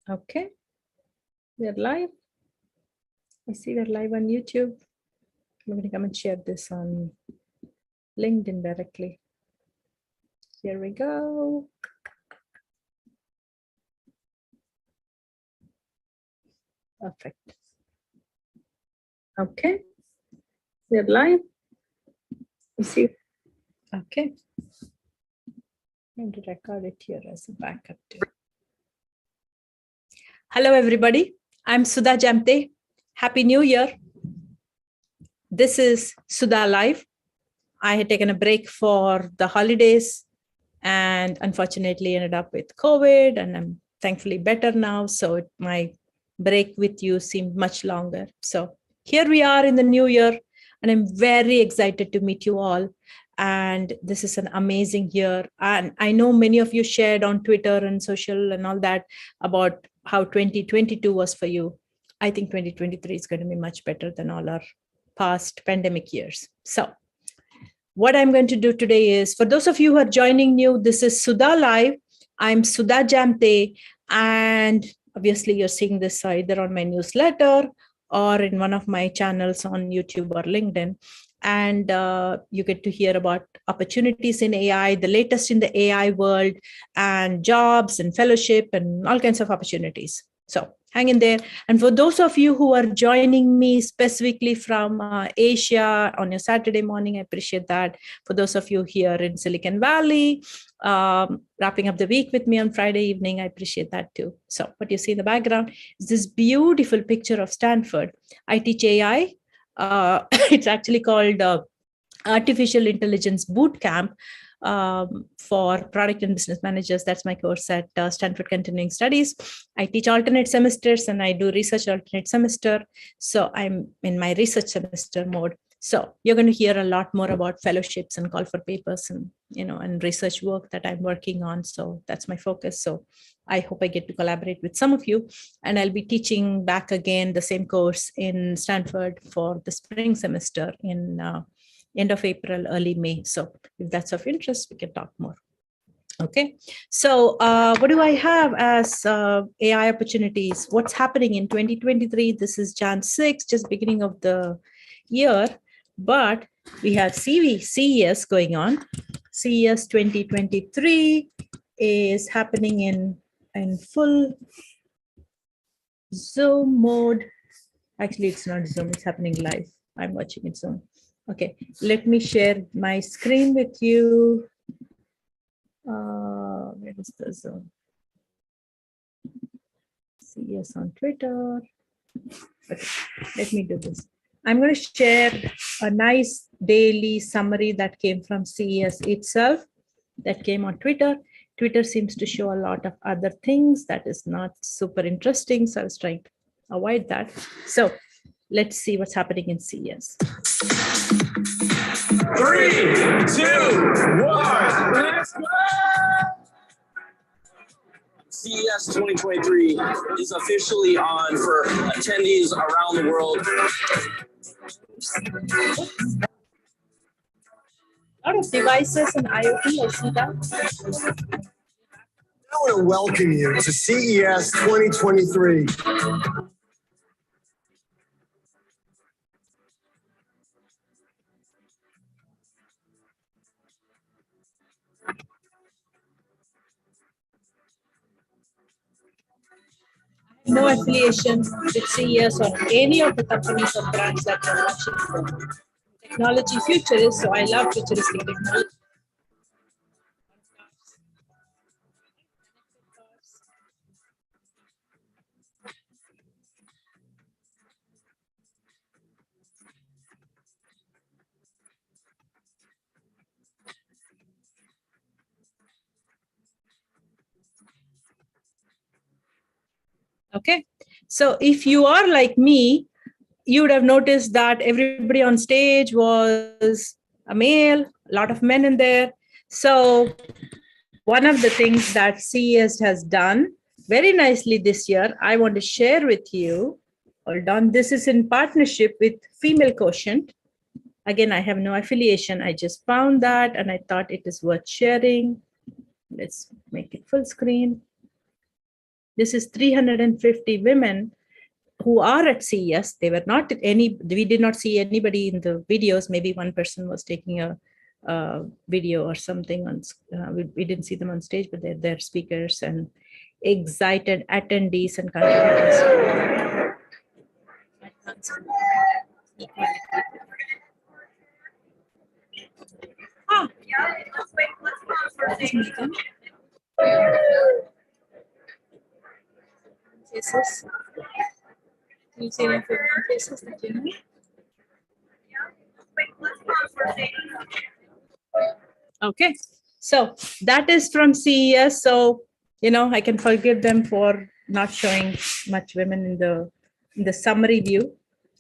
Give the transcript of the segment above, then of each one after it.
Okay, we're live. I see we're live on YouTube. I'm going to come and share this on LinkedIn directly. Here we go. Perfect. Okay, we're live. You see? Okay. I'm going to record it here as a backup too. Hello, everybody. I'm Sudha Jamthe. Happy New Year. This is Sudha Live. I had taken a break for the holidays and unfortunately ended up with COVID, and I'm thankfully better now. So my break with you seemed much longer. So here we are in the new year, and I'm very excited to meet you all. And this is an amazing year. And I know many of you shared on Twitter and social and all that about how 2022 was for you. I think 2023 is going to be much better than all our past pandemic years. So what I'm going to do today is, for those of you who are joining new, this is Sudha Live. I'm Sudha Jamthe, and obviously you're seeing this either on my newsletter or in one of my channels on YouTube or LinkedIn. And you get to hear about opportunities in AI, the latest in the AI world, and jobs and fellowship and all kinds of opportunities. So hang in there. And for those of you who are joining me specifically from Asia on your Saturday morning, I appreciate that. For those of you here in Silicon Valley, wrapping up the week with me on Friday evening, I appreciate that too. So what you see in the background is this beautiful picture of Stanford. I teach AI. It's actually called Artificial Intelligence Bootcamp. For product and business managers. That's my course at Stanford Continuing Studies. I teach alternate semesters and I do research alternate semester. So I'm in my research semester mode. So you're going to hear a lot more about fellowships and call for papers and, and research work that I'm working on. So that's my focus. So I hope I get to collaborate with some of you, and I'll be teaching back again the same course in Stanford for the spring semester in end of April, early May. So if that's of interest, we can talk more. Okay, so what do I have as AI opportunities? What's happening in 2023? This is Jan 6, just beginning of the year, but we have CES going on. CES 2023 is happening in full Zoom mode. Actually, it's not Zoom, it's happening live. I'm watching it Zoom. Okay, let me share my screen with you. Where is the Zoom? CES on Twitter. Okay, let me do this. I'm going to share a nice daily summary that came from CES itself, that came on Twitter. Twitter seems to show a lot of other things that is not super interesting, so I was trying to avoid that. So let's see what's happening in CES. 3, 2, 1, let's go! CES 2023 is officially on for attendees around the world. A lot of devices and IoT, I see that. I want to welcome you to CES 2023. No affiliation with CES or any of the companies or brands that are watching. Technology futurist, so I love futuristic technology. Okay, so if you are like me, you would have noticed that everybody on stage was a male, a lot of men in there. So one of the things that CES has done very nicely this year, I want to share with you. Hold on, this is in partnership with Female Quotient. Again, I have no affiliation. I just found that and I thought it is worth sharing. Let's make it full screen. This is 350 women who are at CES. They were not we did not see anybody in the videos. Maybe one person was taking a video or something on, we didn't see them on stage, but they're speakers and excited attendees and contributors. Cases. Can you see any cases that you know? Okay, so that is from CES. So, I can forgive them for not showing much women in the summary view.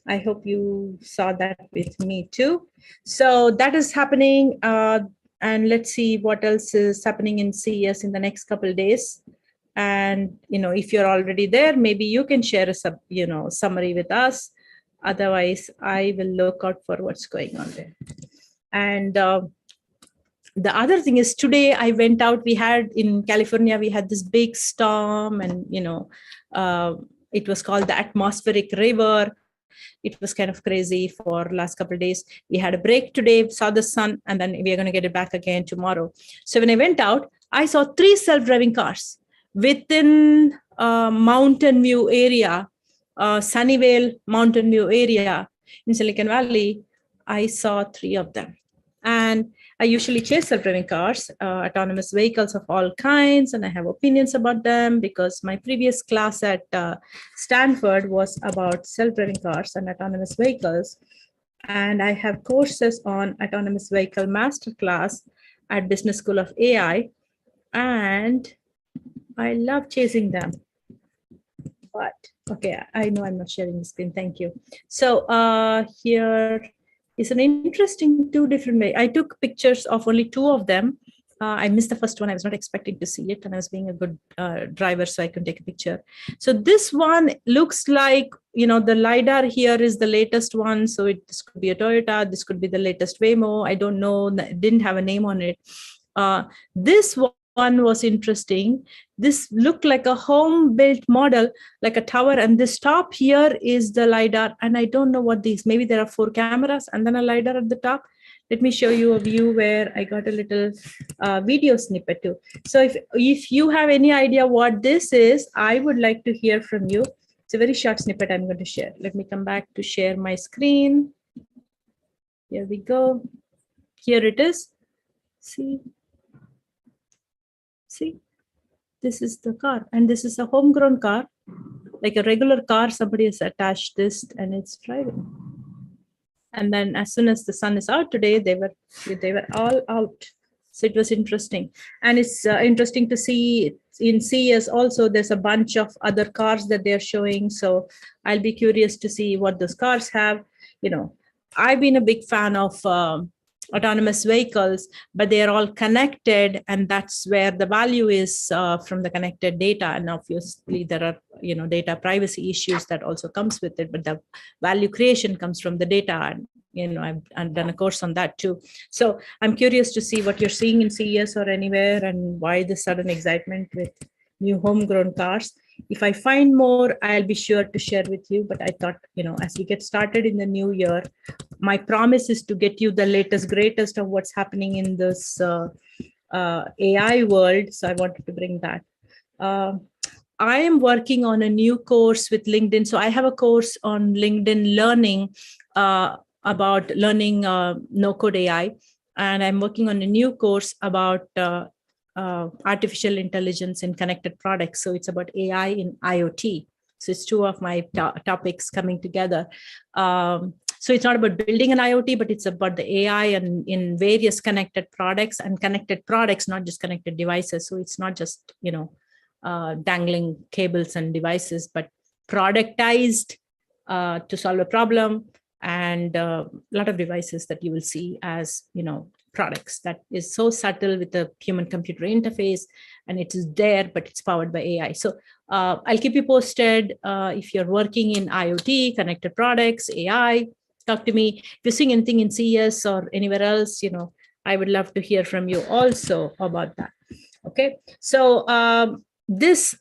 I hope you saw that with me too. So that is happening. And let's see what else is happening in CES in the next couple of days. And, if you're already there, maybe you can share a summary with us. Otherwise, I will look out for what's going on there. And the other thing is, today I went out, we had in California, we had this big storm, and, it was called the atmospheric river. It was kind of crazy for last couple of days. We had a break today, saw the sun, and then we are going to get it back again tomorrow. So when I went out, I saw 3 self-driving cars within Mountain View area, Sunnyvale Mountain View area in Silicon Valley. I saw 3 of them. And I usually chase self-driving cars, autonomous vehicles of all kinds, and I have opinions about them because my previous class at Stanford was about self-driving cars and autonomous vehicles. And I have courses on autonomous vehicle masterclass at Business School of AI, and I love chasing them. But okay, I know I'm not sharing the screen. Thank you. So here is an interesting 2 different way. I took pictures of only 2 of them. I missed the first one. I was not expecting to see it, and I was being a good driver, so I could take a picture. So this one looks like, the LiDAR here is the latest one. So this could be a Toyota. This could be the latest Waymo. I don't know. It didn't have a name on it. This one was interesting. This looked like a home-built model, like a tower, and this top here is the LiDAR, and I don't know what these, maybe there are 4 cameras and then a LiDAR at the top. Let me show you a view where I got a little video snippet too. So if you have any idea what this is, I would like to hear from you. It's a very short snippet I'm going to share. Let me come back to share my screen. Here we go. Here it is. See, this is the car, and this is a homegrown car, like a regular car. Somebody has attached this and it's driving. And then as soon as the sun is out today, they were all out. So it was interesting. And it's interesting to see in CES also, there's a bunch of other cars that they're showing. So I'll be curious to see what those cars have. I've been a big fan of autonomous vehicles, but they are all connected, and that's where the value is from the connected data. And obviously there are data privacy issues that also comes with it, but the value creation comes from the data. And I've done a course on that too. So I'm curious to see what you're seeing in CES or anywhere, and why the sudden excitement with new homegrown cars. If I find more, I'll be sure to share with you. But I thought, as we get started in the new year, my promise is to get you the latest, greatest of what's happening in this AI world. So I wanted to bring that. I am working on a new course with LinkedIn. So I have a course on LinkedIn Learning about learning no-code AI. And I'm working on a new course about artificial intelligence in connected products. So it's about AI in IoT. So it's 2 of my topics coming together. So it's not about building an IoT, but it's about the AI and in various connected products, and connected products, not just connected devices. So it's not just, dangling cables and devices, but productized to solve a problem, and a lot of devices that you will see as, products that is so subtle with the human-computer interface, and it is there, but it's powered by AI. So I'll keep you posted. If you're working in IoT, connected products, AI, talk to me. If you're seeing anything in CES or anywhere else, I would love to hear from you also about that. Okay, so this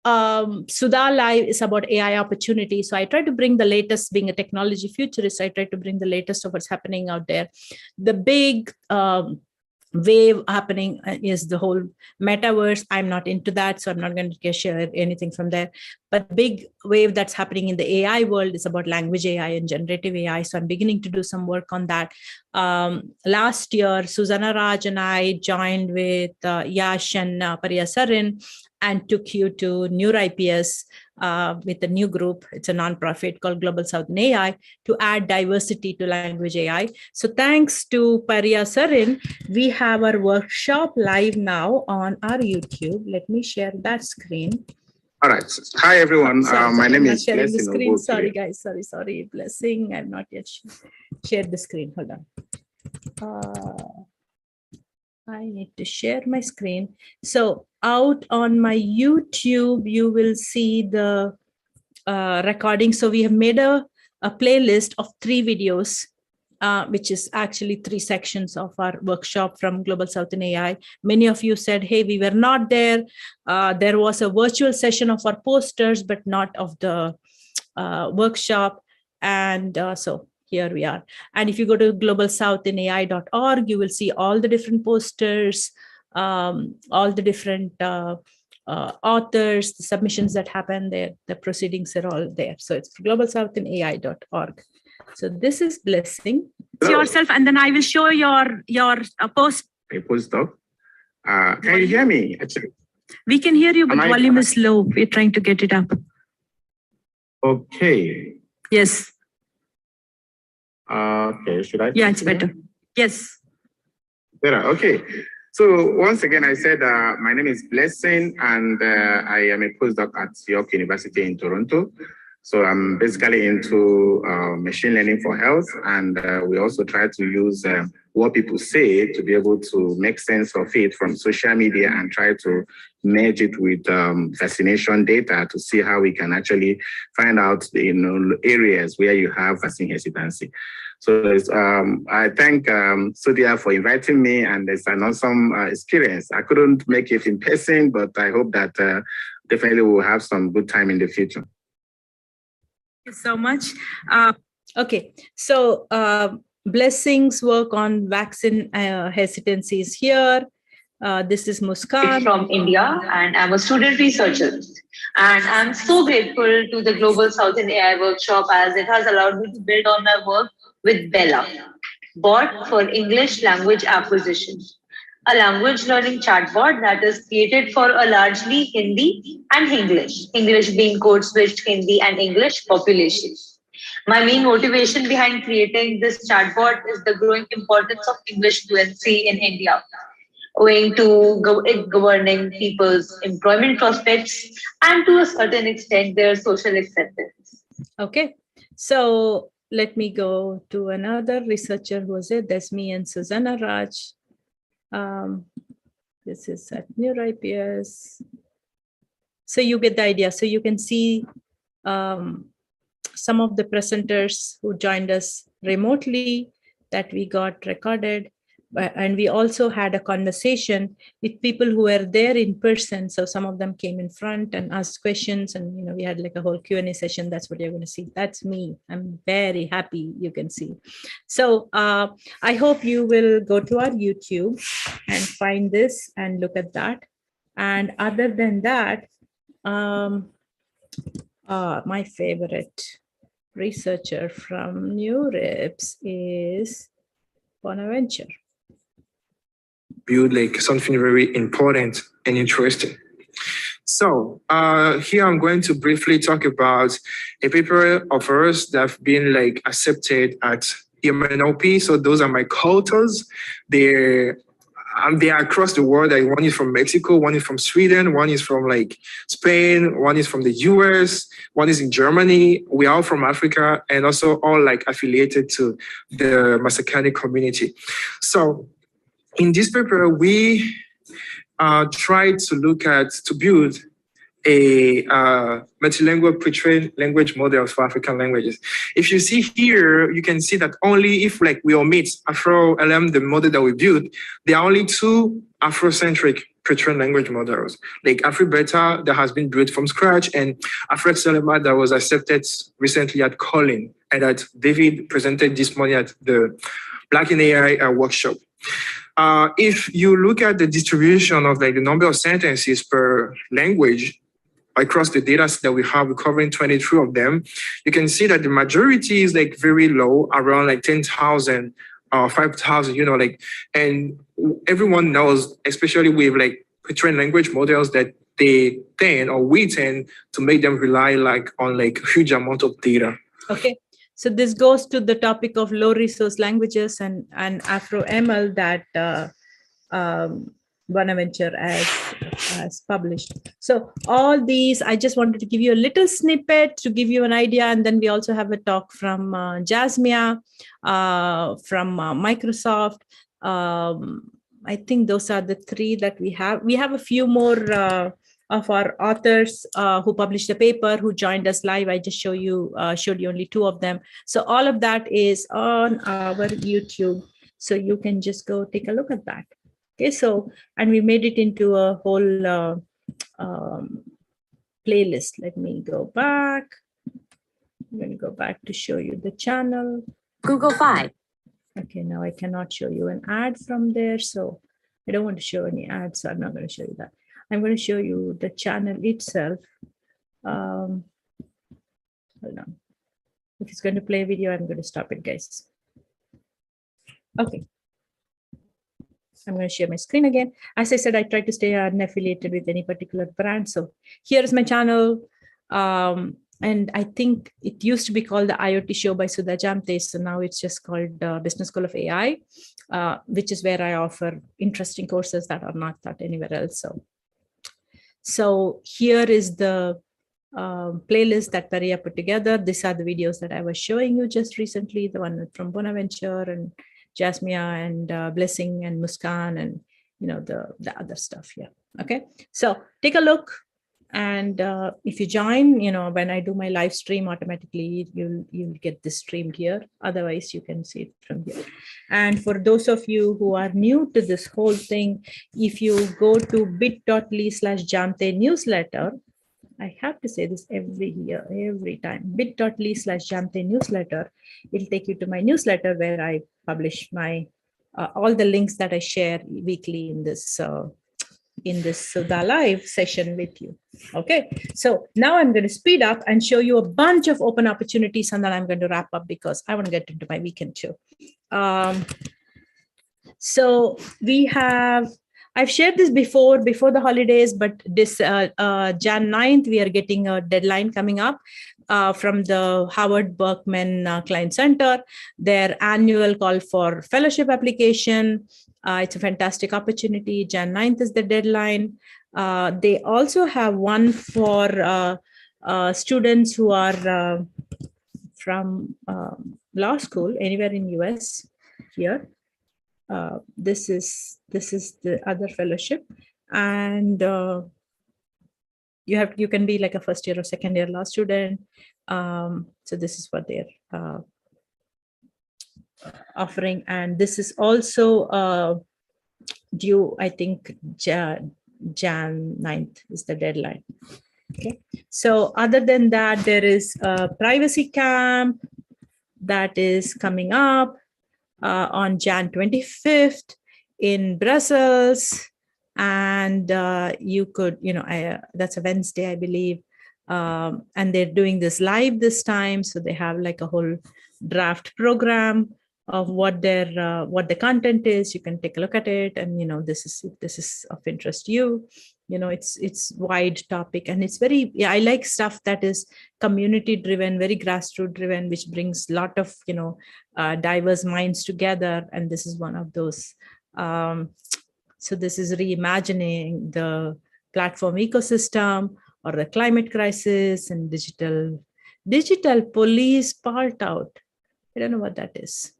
Sudha Live is about AI opportunity. So I try to bring the latest, being a technology futurist, I try to bring the latest of what's happening out there. The big wave happening is the whole metaverse. I'm not into that, so I'm not going to share anything from there. But big wave that's happening in the AI world is about language AI and generative AI. So I'm beginning to do some work on that. Last year, Susanna Raj and I joined with Yash and Pariya Sarin and took you to NeurIPS with a new group. It's a nonprofit called Global South in AI to add diversity to language AI. So thanks to Pariya Sarin, we have our workshop live now on our YouTube. Let me share that screen. All right. Hi, everyone. My name is sharing the Blessing. screen. Sorry, guys. Sorry. Blessing. I've not yet shared the screen. Hold on. I need to share my screen. So out on my YouTube, you will see the recording. So we have made a playlist of 3 videos, which is actually 3 sections of our workshop from Global South in AI. Many of you said, hey, we were not there. There was a virtual session of our posters, but not of the workshop. And so here we are. And if you go to globalsouthinai.org, you will see all the different posters, all the different authors, the submissions that happen there, the proceedings are all there. So it's globalsouthinai.org. So this is Blessing. Hello. Yourself, and then I will show your post. A postdoc. Can you hear me? Actually, We can hear you, but volume is low. We're trying to get it up. okay. Yes. Okay. Should I? Yeah, it's better. Yes. Better. Okay. So once again, I said my name is Blessing, and I am a postdoc at York University in Toronto. So I'm basically into machine learning for health, and we also try to use what people say to be able to make sense of it from social media and try to merge it with vaccination data to see how we can actually find out areas where you have vaccine hesitancy. So I thank Sudha for inviting me, and it's an awesome experience. I couldn't make it in person, but I hope that definitely we'll have some good time in the future. Thank you so much. Okay, so Blessing's work on vaccine hesitancy is here. This is Muskan. From India, and I'm a student researcher. And I'm so grateful to the Global South in AI workshop, as it has allowed me to build on my work with Bella, bot for English language acquisition, a language learning chatbot that is created for a largely Hindi and English being code switched Hindi and English population. My main motivation behind creating this chatbot is the growing importance of English fluency in India, owing to it governing people's employment prospects and to a certain extent their social acceptance. Okay, so let me go to another researcher who was it. That's me and Susanna Raj. This is at NeurIPS. So you get the idea. So you can see some of the presenters who joined us remotely that we got recorded. And we also had a conversation with people who were there in person. So some of them came in front and asked questions, and we had like a whole Q&A session. That's what you're going to see. That's me. I'm very happy you can see. So I hope you will go to our YouTube and find this and look at that. And other than that, my favorite researcher from NeurIPS is Bonaventure. Build like something very important and interesting. So here I'm going to briefly talk about a paper of ours that have been like accepted at MNOP. So those are my co-authors. They are across the world. Like one is from Mexico, one is from Sweden, one is from like Spain, one is from the US, one is in Germany. We are all from Africa, and also all like affiliated to the Masakani community. So in this paper, we tried to build a multilingual pre-trained language models for African languages. If you see here, you can see that only if like we omit Afro-LM, the model that we built, there are only 2 Afrocentric pre-trained language models, like AfriBeta that has been built from scratch and AfroXLMA that was accepted recently at Colin and that David presented this morning at the Black in AI workshop. If you look at the distribution of like the number of sentences per language across the data that we have, we're covering 23 of them, you can see that the majority is like very low, around like 10,000 or 5,000, you know, like, and everyone knows, especially with like pre-trained language models, that they tend or we tend to make them rely like on like huge amount of data. Okay. So this goes to the topic of low resource languages and Afro-ML that Bonaventure has published. So all these, I just wanted to give you a little snippet to give you an idea. And then we also have a talk from Jasmia, from Microsoft. I think those are the 3 that we have. We have a few more of our authors who published a paper, who joined us live. I just showed you only 2 of them. So all of that is on our YouTube. So you can just go take a look at that. Okay, so, and we made it into a whole playlist. Let me go back. I'm going to go back to show you the channel. Google 5. Okay, now I cannot show you an ad from there. So I don't want to show any ads, so I'm not going to show you that. I'm going to show you the channel itself. Hold on. If it's going to play a video, I'm going to stop it, guys. Okay. I'm going to share my screen again. As I said, I try to stay unaffiliated with any particular brand. So here's my channel. And I think it used to be called the IoT Show by Sudha Jamthe. So now it's just called Business School of AI, which is where I offer interesting courses that are not taught anywhere else. So here is the playlist that Paria put together. These are the videos that I was showing you just recently, the one from Bonaventure and Jasmia and Blessing and Muskan and, you know, the other stuff here. Okay, so take a look. And if you join, you know, when I do my live stream, automatically you'll get this streamed here. Otherwise, you can see it from here. And for those of you who are new to this whole thing, if you go to bit.ly/Jamthe newsletter, I have to say this every time, bit.ly/Jamthe newsletter, it'll take you to my newsletter where I publish my all the links that I share weekly in this Sudha Live session with you. Okay, so now I'm going to speed up and show you a bunch of open opportunities, and then I'm going to wrap up because I want to get into my weekend too. So we have, I've shared this before the holidays, but this Jan 9th, we are getting a deadline coming up from the Howard Berkman Client Center, their annual call for fellowship application. It's a fantastic opportunity. Jan 9th is the deadline. They also have one for students who are from law school anywhere in US here. This is the other fellowship, and you can be like a first year or second year law student. So this is what they're offering, and this is also due, I think, Jan 9th is the deadline. Okay, so other than that, there is a privacy camp that is coming up on Jan 25th in Brussels, and you could, that's a Wednesday, I believe, and they're doing this live this time, so they have like a whole draft program of what the content is. You can take a look at it, and this is of interest to you. It's wide topic, and it's very, I like stuff that is community driven, very grassroots driven, which brings a lot of diverse minds together, and this is one of those. So this is reimagining the platform ecosystem or the climate crisis and digital police part out. I don't know what that is.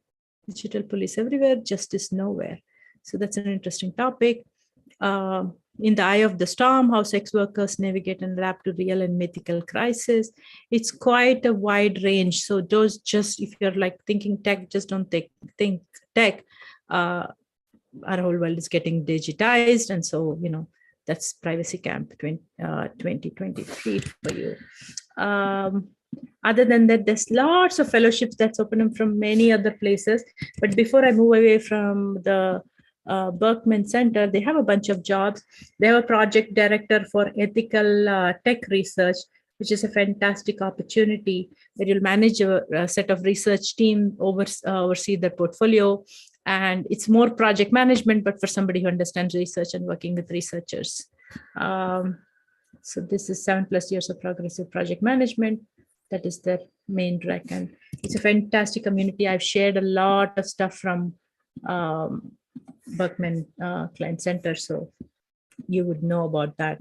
Digital police everywhere, justice nowhere. So that's an interesting topic. In the Eye of the Storm, How Sex Workers Navigate and Adapt to Real and Mythical Crisis. It's quite a wide range. So those just, if you're like thinking tech, just don't think tech. Our whole world is getting digitized. And so, that's Privacy Camp 2023 for you. Other than that, there's lots of fellowships that's open up from many other places. But before I move away from the Berkman Center, they have a bunch of jobs. They have a project director for ethical tech research, which is a fantastic opportunity where you'll manage a set of research team, oversee their portfolio. And it's more project management, but for somebody who understands research and working with researchers. So this is 7+ years of progressive project management. That is their main rec. And it's a fantastic community. I've shared a lot of stuff from Berkman Client Center, so you would know about that.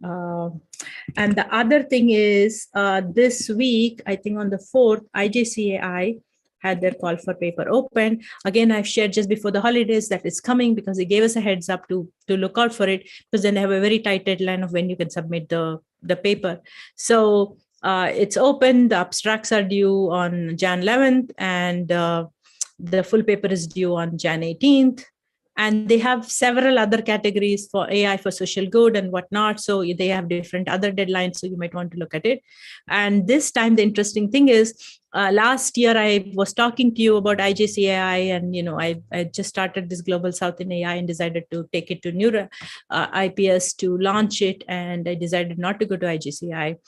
And the other thing is this week, I think on the 4th, IJCAI had their call for paper open. Again, I've shared just before the holidays that it's coming because they gave us a heads up to look out for it, because then they have a very tight deadline of when you can submit the paper. So it's open. The abstracts are due on Jan 11th, and the full paper is due on Jan 18th. And they have several other categories for AI for social good and whatnot. So they have different other deadlines. So you might want to look at it. And this time, the interesting thing is, last year I was talking to you about IJCAI, and I just started this Global South in AI and decided to take it to Neura IPS to launch it. And I decided not to go to IJCAI.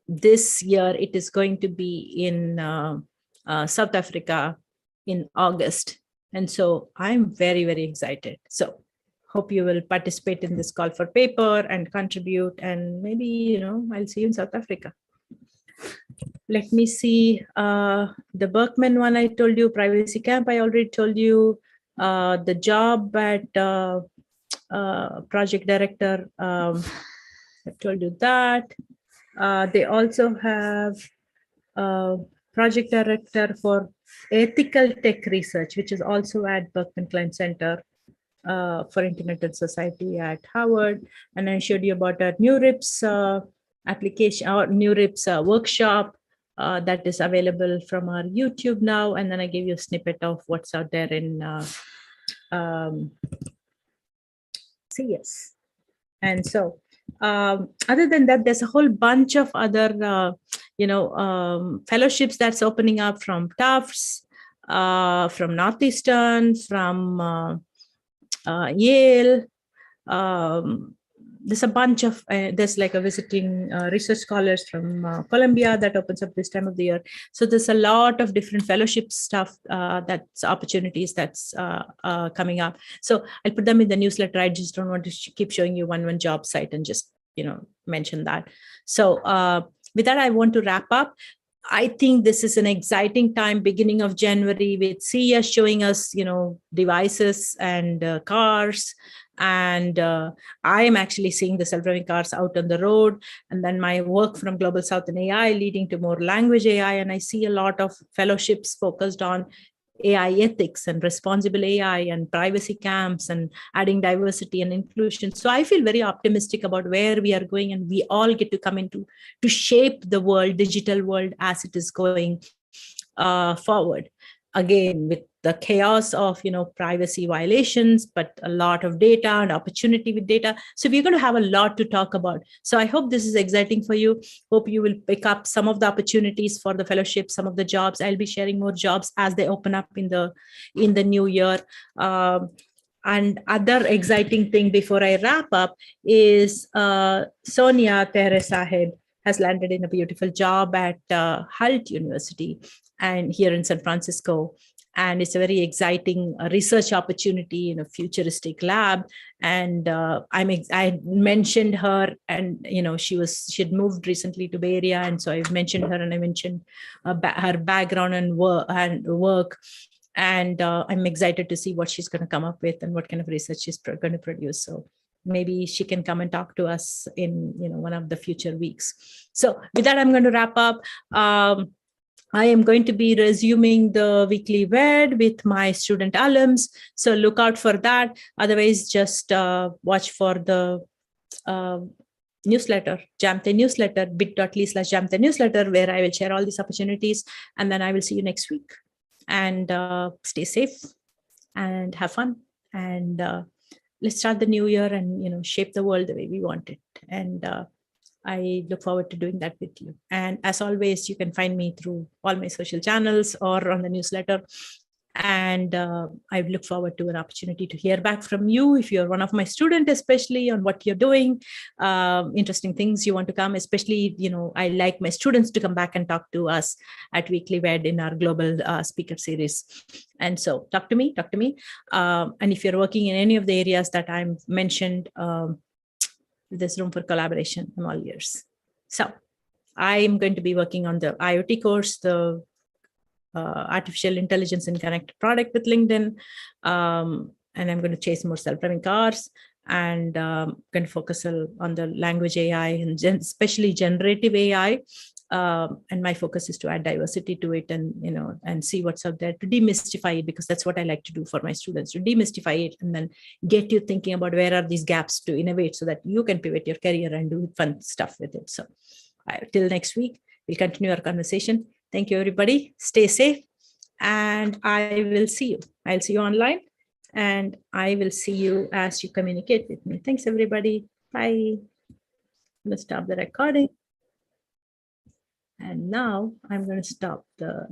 This year, it is going to be in South Africa in August. And so I'm very, very excited. So hope you will participate in this call for paper and contribute. And maybe, I'll see you in South Africa. Let me see. The Berkman one I told you, Privacy Camp, I already told you. The job at project director, I told you that. They also have project director for ethical tech research, which is also at Berkman Klein Center for Internet and Society at Harvard. And I showed you about a NeurIPS application or NeurIPS workshop that is available from our YouTube now. And then I gave you a snippet of what's out there in CS. And so other than that, there's a whole bunch of other fellowships that's opening up from Tufts, from Northeastern, from Yale. There's a bunch of, there's like a visiting research scholars from Columbia that opens up this time of the year. So there's a lot of different fellowship stuff, that's opportunities that's coming up. So I'll put them in the newsletter. I just don't want to keep showing you one job site and just, mention that. So with that, I want to wrap up. I think this is an exciting time, beginning of January, with CES showing us, devices and cars. And I am actually seeing the self-driving cars out on the road. And then my work from Global South in AI leading to more language AI. And I see a lot of fellowships focused on AI ethics and responsible AI and privacy camps and adding diversity and inclusion. So I feel very optimistic about where we are going, and we all get to come into to shape the world, digital world, as it is going forward. Again, with the chaos of, privacy violations, but a lot of data and opportunity with data. So we're going to have a lot to talk about. So I hope this is exciting for you. Hope you will pick up some of the opportunities for the fellowship, some of the jobs. I'll be sharing more jobs as they open up in the new year. And other exciting thing before I wrap up is Sonia Teresaheb has landed in a beautiful job at Hult University and here in San Francisco. And it's a very exciting research opportunity in a futuristic lab. And I mentioned her, and she'd moved recently to Bay Area, and so I've mentioned her, and I mentioned her background and work. And I'm excited to see what she's going to come up with and what kind of research she's going to produce. So maybe she can come and talk to us in one of the future weeks. So with that, I'm going to wrap up. I am going to be resuming the weekly WED with my student alums. So look out for that. Otherwise, just watch for the newsletter, Jamthe newsletter, bit.ly/Jamthe newsletter, where I will share all these opportunities. And then I will see you next week. And stay safe and have fun. And let's start the new year and shape the world the way we want it. And I look forward to doing that with you. And as always, you can find me through all my social channels or on the newsletter. And I look forward to an opportunity to hear back from you if you're one of my students, especially on what you're doing, interesting things you want to come, especially, I like my students to come back and talk to us at Weekly WED in our global speaker series. And so talk to me. And if you're working in any of the areas that I'm mentioned, there's room for collaboration. I'm all ears. So I'm going to be working on the IoT course, the artificial intelligence and connected product with LinkedIn. And I'm going to chase more self-driving cars and going to focus on the language AI and especially generative AI. And my focus is to add diversity to it and see what's out there to demystify it, because that's what I like to do for my students, to demystify it and then get you thinking about where are these gaps to innovate so that you can pivot your career and do fun stuff with it. So till next week, we'll continue our conversation. Thank you, everybody. Stay safe. And I will see you. I'll see you online. And I will see you as you communicate with me. Thanks, everybody. Bye. Let's stop the recording. And now I'm going to stop the